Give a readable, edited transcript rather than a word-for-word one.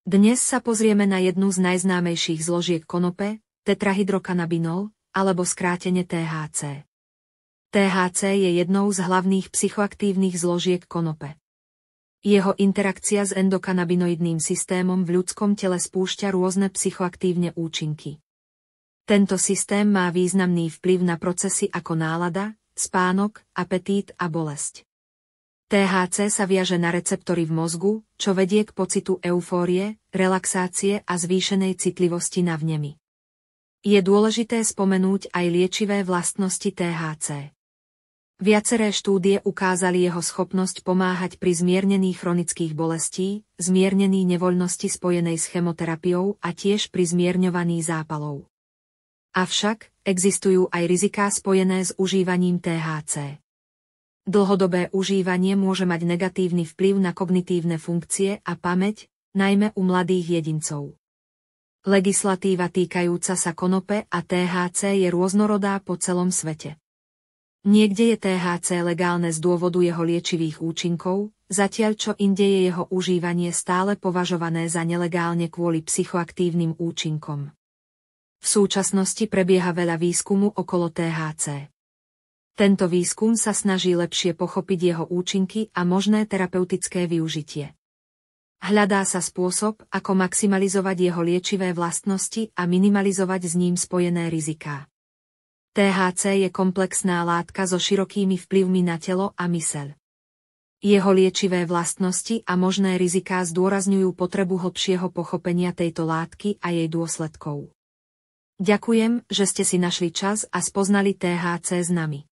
Dnes sa pozrieme na jednu z najznámejších zložiek konope, tetrahydrokanabinol, alebo skrátene THC. THC je jednou z hlavných psychoaktívnych zložiek konope. Jeho interakcia s endokanabinoidným systémom v ľudskom tele spúšťa rôzne psychoaktívne účinky. Tento systém má významný vplyv na procesy ako nálada, spánok, apetít a bolesť. THC sa viaže na receptory v mozgu, čo vedie k pocitu eufórie, relaxácie a zvýšenej citlivosti na vnemy. Je dôležité spomenúť aj liečivé vlastnosti THC. Viaceré štúdie ukázali jeho schopnosť pomáhať pri zmiernení chronických bolestí, zmiernení nevoľnosti spojenej s chemoterapiou a tiež pri zmierňovaní zápalov. Avšak, existujú aj riziká spojené s užívaním THC. Dlhodobé užívanie môže mať negatívny vplyv na kognitívne funkcie a pamäť, najmä u mladých jedincov. Legislatíva týkajúca sa konope a THC je rôznorodá po celom svete. Niekde je THC legálne z dôvodu jeho liečivých účinkov, zatiaľ čo inde je jeho užívanie stále považované za nelegálne kvôli psychoaktívnym účinkom. V súčasnosti prebieha veľa výskumu okolo THC. Tento výskum sa snaží lepšie pochopiť jeho účinky a možné terapeutické využitie. Hľadá sa spôsob, ako maximalizovať jeho liečivé vlastnosti a minimalizovať s ním spojené riziká. THC je komplexná látka so širokými vplyvmi na telo a myseľ. Jeho liečivé vlastnosti a možné riziká zdôrazňujú potrebu hlbšieho pochopenia tejto látky a jej dôsledkov. Ďakujem, že ste si našli čas a spoznali THC s nami.